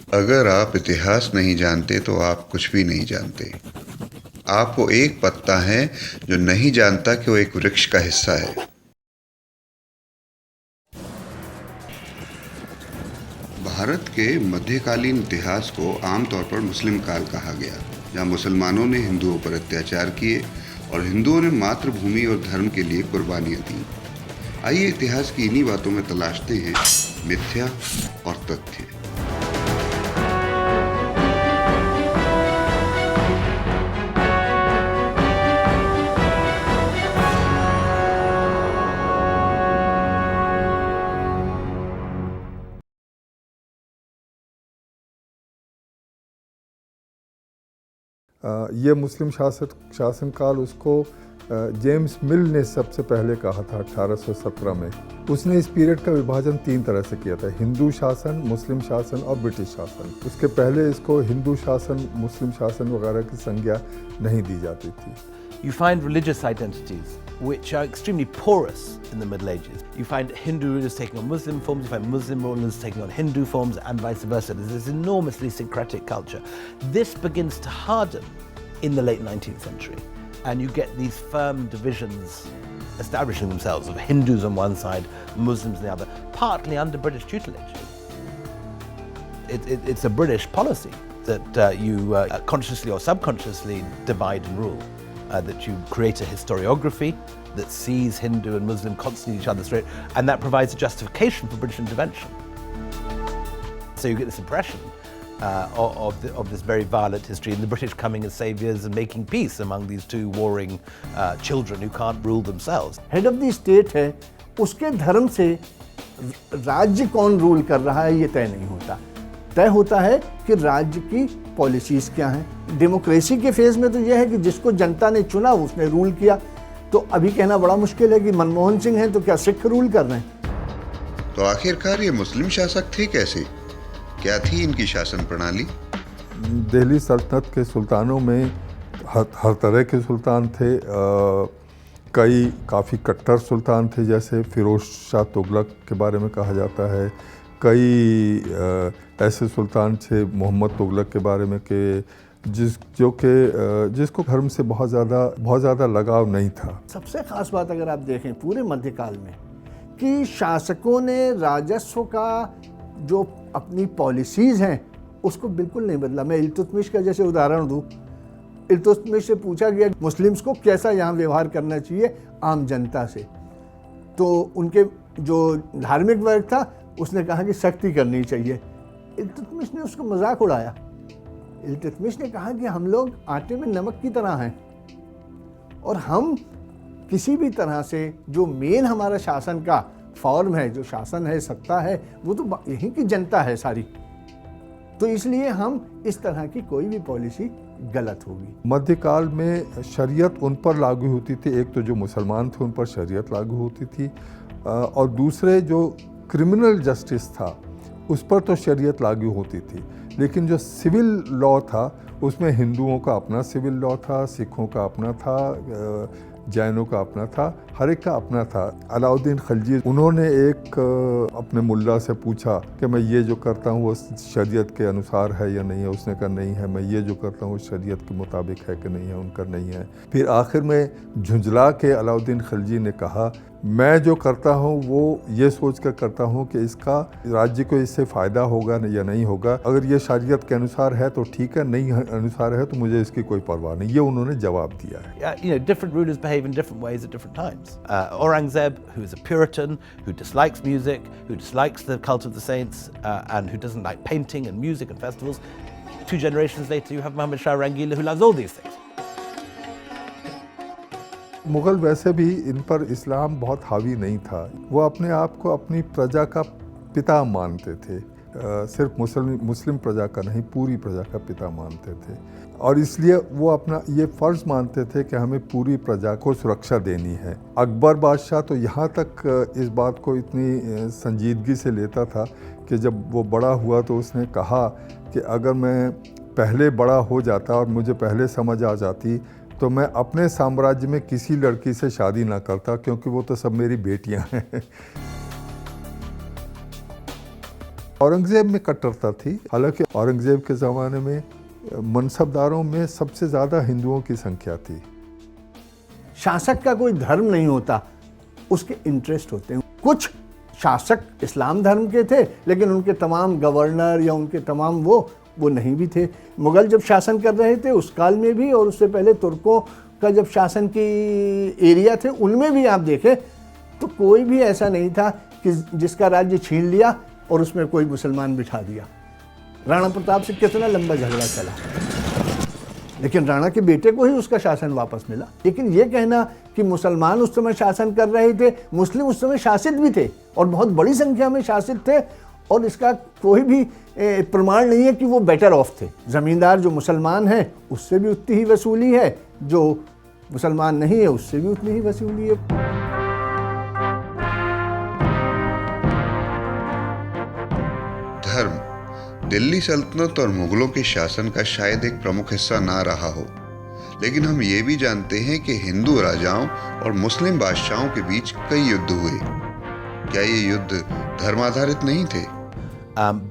अगर आप इतिहास नहीं जानते तो आप कुछ भी नहीं जानते। आप वो एक पत्ता है जो नहीं जानता कि वो एक वृक्ष का हिस्सा है। भारत के मध्यकालीन इतिहास को आमतौर पर मुस्लिम काल कहा गया, जहाँ मुसलमानों ने हिंदुओं पर अत्याचार किए और हिंदुओं ने मातृभूमि और धर्म के लिए कुर्बानियाँ दी। आइए इतिहास की इन्हीं बातों में तलाशते हैं मिथ्या और तथ्य। ये मुस्लिम शासनकाल उसको जेम्स मिल ने सबसे पहले कहा था 1817 में। उसने इस पीरियड का विभाजन 3 तरह से किया था: हिंदू शासन, मुस्लिम शासन और ब्रिटिश शासन। उसके पहले इसको हिंदू शासन, मुस्लिम शासन वगैरह की संज्ञा नहीं दी जाती थी। You find religious identities which are extremely porous in the Middle Ages. You find Hindu rulers taking on Muslim forms, you find Muslim rulers taking on Hindu forms, and vice versa. There's this enormously syncretic culture. This begins to harden in the late 19th century, and you get these firm divisions establishing themselves of Hindus on one side, Muslims on the other, partly under British tutelage. It's a British policy that you consciously or subconsciously divide and rule. That you create a historiography that sees Hindu and Muslim constantly each other's throat, and that provides a justification for British intervention. So you get this impression of this very violent history, and the British coming as saviors and making peace among these two warring children who can't rule themselves. Head of the state है, उसके धर्म से राज्य कौन rule कर रहा है ये तय नहीं होता। तय होता है कि राज्य की पॉलिसीज क्या हैं। डेमोक्रेसी के फेज में तो यह है कि जिसको जनता ने चुना उसने रूल किया। तो अभी कहना बड़ा मुश्किल है कि मनमोहन सिंह हैं तो क्या सिख रूल कर रहे हैं। तो आखिरकार ये मुस्लिम शासक थे कैसे? क्या थी इनकी शासन प्रणाली? दिल्ली सल्तनत के सुल्तानों में हर तरह के सुल्तान थे। कई काफ़ी कट्टर सुल्तान थे, जैसे फ़िरोज़ शाह तुगलक के बारे में कहा जाता है। कई ऐसे सुल्तान थे मोहम्मद तुगलक के बारे में कि जिसको धर्म से बहुत ज़्यादा लगाव नहीं था। सबसे ख़ास बात अगर आप देखें पूरे मध्यकाल में कि शासकों ने राजस्व का जो अपनी पॉलिसीज़ हैं उसको बिल्कुल नहीं बदला। मैं इल्तुतमिश का जैसे उदाहरण दूँ, इल्तुतमिश से पूछा गया मुस्लिम्स को कैसा यहाँ व्यवहार करना चाहिए आम जनता से, तो उनके जो धार्मिक वर्ग था उसने कहा कि सख्ती करनी चाहिए। इल्तुतमिश ने उसको मजाक उड़ाया। इल्तुतमिश ने कहा कि हम लोग आटे में नमक की तरह हैं और हम किसी भी तरह से जो मेन हमारा शासन का फॉर्म है, जो शासन है, सत्ता है, वो तो यहीं की जनता है सारी। तो इसलिए हम इस तरह की कोई भी पॉलिसी गलत होगी। मध्यकाल में शरीयत उन पर लागू होती थी। एक तो जो मुसलमान थे उन पर शरीयत लागू होती थी, और दूसरे जो क्रिमिनल जस्टिस था उस पर तो शरीयत लागू होती थी। लेकिन जो सिविल लॉ था उसमें हिंदुओं का अपना सिविल लॉ था, सिखों का अपना था, जैनों का अपना था, हर एक का अपना था। अलाउद्दीन खिलजी, उन्होंने एक अपने मुल्ला से पूछा कि मैं ये जो करता हूँ वो शरीयत के अनुसार है या नहीं है। उसने कहा नहीं है। मैं ये जो करता हूँ शरीयत के मुताबिक है कि नहीं है। उनका नहीं है। फिर आखिर में झुंझला के अलाउद्दीन खिलजी ने कहा मैं जो करता हूँ वो ये सोच कर करता हूँ कि इसका राज्य को इससे फ़ायदा होगा या नहीं होगा। अगर ये शरीयत के अनुसार है तो ठीक है, नहीं अनुसार है तो मुझे इसकी कोई परवाह नहीं। ये उन्होंने जवाब दिया है। You know, different rulers behave in different ways at different times. Aurangzeb, who is a Puritan, who dislikes music, who dislikes the cult of the saints, and who doesn't like painting and music and festivals. 2 generations later, you have Muhammad Shah Rangila, who loves all these things. Mughal वैसे भी इन पर इस्लाम बहुत हावी नहीं था। वो अपने आप को अपनी प्रजा का पिता मानते थे। सिर्फ मुस्लिम प्रजा का नहीं, पूरी प्रजा का पिता मानते थे। और इसलिए वो अपना ये फ़र्ज़ मानते थे कि हमें पूरी प्रजा को सुरक्षा देनी है। अकबर बादशाह तो यहाँ तक इस बात को इतनी संजीदगी से लेता था कि जब वो बड़ा हुआ तो उसने कहा कि अगर मैं पहले बड़ा हो जाता और मुझे पहले समझ आ जाती तो मैं अपने साम्राज्य में किसी लड़की से शादी ना करता, क्योंकि वो तो सब मेरी बेटियां हैं। औरंगजेब में कट्टरता थी। हालांकि औरंगजेब के ज़माने में मनसबदारों में सबसे ज़्यादा हिंदुओं की संख्या थी। शासक का कोई धर्म नहीं होता, उसके इंटरेस्ट होते हैं। कुछ शासक इस्लाम धर्म के थे, लेकिन उनके तमाम गवर्नर या उनके तमाम वो नहीं भी थे। मुग़ल जब शासन कर रहे थे उस काल में भी, और उससे पहले तुर्कों का जब शासन की एरिया थे उनमें भी आप देखें तो कोई भी ऐसा नहीं था कि जिसका राज्य छीन लिया और उसमें कोई मुसलमान बिठा दिया। राणा प्रताप से कितना लंबा झगड़ा चला, लेकिन राणा के बेटे को ही उसका शासन वापस मिला। लेकिन ये कहना कि मुसलमान उस समय शासन कर रहे थे, मुस्लिम उस समय शासित भी थे और बहुत बड़ी संख्या में शासित थे, और इसका कोई भी प्रमाण नहीं है कि वो बेटर ऑफ थे। ज़मींदार जो मुसलमान है उससे भी उतनी ही वसूली है, जो मुसलमान नहीं है उससे भी उतनी ही वसूली है। धर्म दिल्ली सल्तनत और मुगलों के शासन का शायद एक प्रमुख हिस्सा ना रहा हो, लेकिन हम ये भी जानते हैं कि हिंदू राजाओं और मुस्लिम बादशाहों के बीच कई युद्ध हुए। क्या ये युद्ध धर्म आधारित नहीं थे?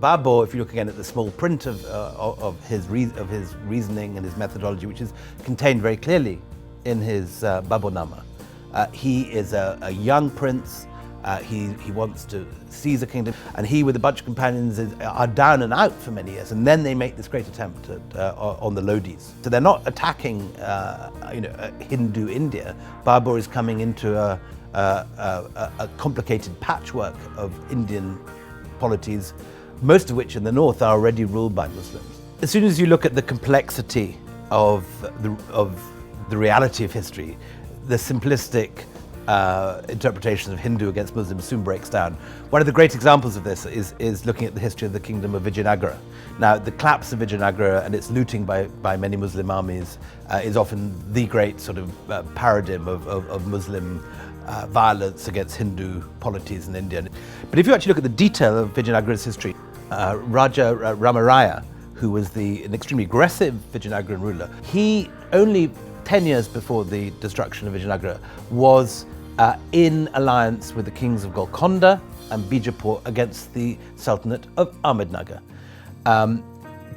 Babur, if you look again at the small print of his reasoning and his methodology, which is contained very clearly in his Baburnama, he is a young prince. He wants to seize a kingdom, and he, with a bunch of companions, are down and out for many years, and then they make this great attempt on the Lodis. So they're not attacking, Hindu India. Babur is coming into a complicated patchwork of Indian polities, most of which in the north are already ruled by Muslims. As soon as you look at the complexity of the reality of history, the simplistic interpretation of Hindu against Muslim soon breaks down. One of the great examples of this is looking at the history of the kingdom of Vijayanagara. Now, the collapse of Vijayanagara and its looting by many Muslim armies is often the great sort of paradigm of Muslim violence against Hindu polities in India. But if you actually look at the detail of Vijayanagara's history, Raja Ramaraya, who was an extremely aggressive Vijayanagaran ruler, he only 10 years before the destruction of Vijayanagara was in alliance with the kings of Golconda and Bijapur against the Sultanate of Ahmednagar.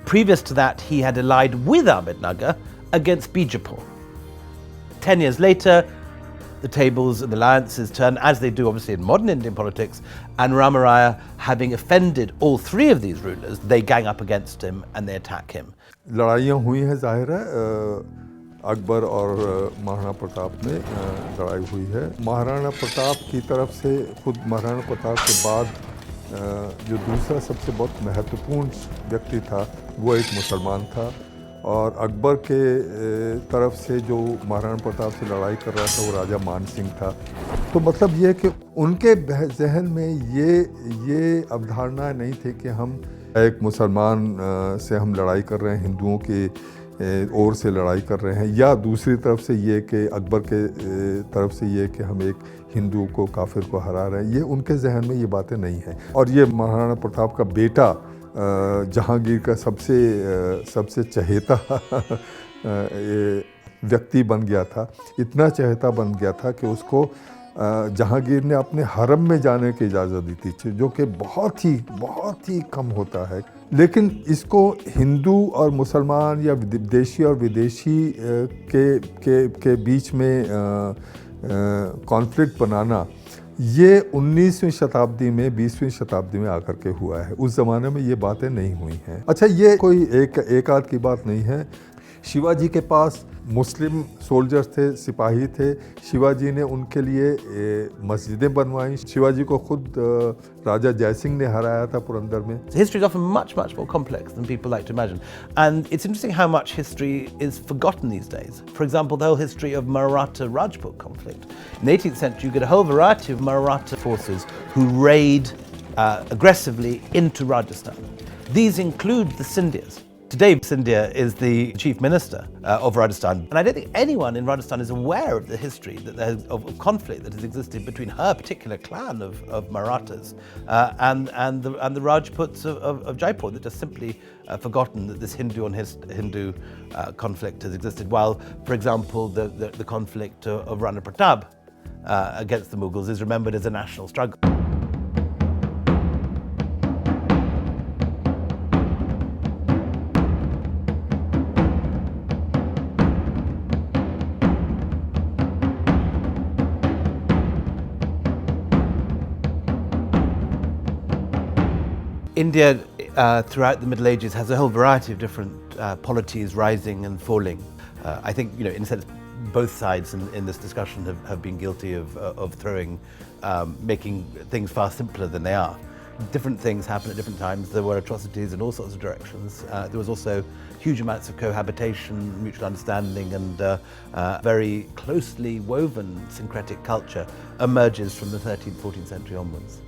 Previous to that, he had allied with Ahmednagar against Bijapur. 10 years later, the tables and the alliances turn, as they do obviously in modern Indian politics, and Ramaraya, having offended all three of these rulers, they gang up against him and they attack him. लड़ाइयाँ हुई हैं, जाहिर है अकबर और महाराणा प्रताप में लड़ाई हुई है। महाराणा प्रताप की तरफ से, खुद महाराणा प्रताप के बाद जो दूसरा सबसे बहुत महत्वपूर्ण व्यक्ति था वो एक मुसलमान था, और अकबर के तरफ से जो महाराणा प्रताप से लड़ाई कर रहा था वो राजा मान सिंह था। तो मतलब ये कि उनके जहन में ये अवधारणा नहीं थी कि हम एक मुसलमान से हम लड़ाई कर रहे हैं, हिंदुओं की ओर से लड़ाई कर रहे हैं, या दूसरी तरफ से ये कि अकबर के तरफ से ये कि हम एक हिंदू को, काफिर को हरा रहे हैं। ये उनके जहन में ये बातें नहीं हैं। और ये महाराणा प्रताप का बेटा जहांगीर का सबसे चहेता व्यक्ति बन गया था। इतना चहेता बन गया था कि उसको जहांगीर ने अपने हरम में जाने की इजाज़त दी थी, जो कि बहुत ही कम होता है। लेकिन इसको हिंदू और मुसलमान या देशी और विदेशी के बीच में कॉन्फ्लिक्ट बनाना, ये 19वीं शताब्दी में, 20वीं शताब्दी में आकर के हुआ है। उस ज़माने में ये बातें नहीं हुई हैं। अच्छा, ये कोई एक आध की बात नहीं है। शिवाजी के पास मुस्लिम सोल्जर्स थे, सिपाही थे। शिवाजी ने उनके लिए मस्जिदें बनवाई। शिवाजी को खुद राजा जयसिंह ने हराया था पुरंदर में। History is often much more complex than people like to imagine, and it's interesting how much history is forgotten these days. For example, the whole history of Maratha-Rajput conflict. In the 18th century, you get a whole variety of Maratha forces who raid aggressively into Rajasthan. These include the Scindias. Today, Scindia is the chief minister of Rajasthan, and I don't think anyone in Rajasthan is aware of the history of conflict that has existed between her particular clan of Marathas and the Rajputs of Jaipur. They've just simply forgotten that this Hindu on Hindu conflict has existed. While, for example, the conflict of Rana Pratap against the Mughals is remembered as a national struggle. India, throughout the Middle Ages, has a whole variety of different polities rising and falling. I think, in a sense, both sides in this discussion have been guilty of making things far simpler than they are. Different things happen at different times. There were atrocities in all sorts of directions. There was also huge amounts of cohabitation, mutual understanding, and very closely woven syncretic culture emerges from the 13th, 14th century onwards.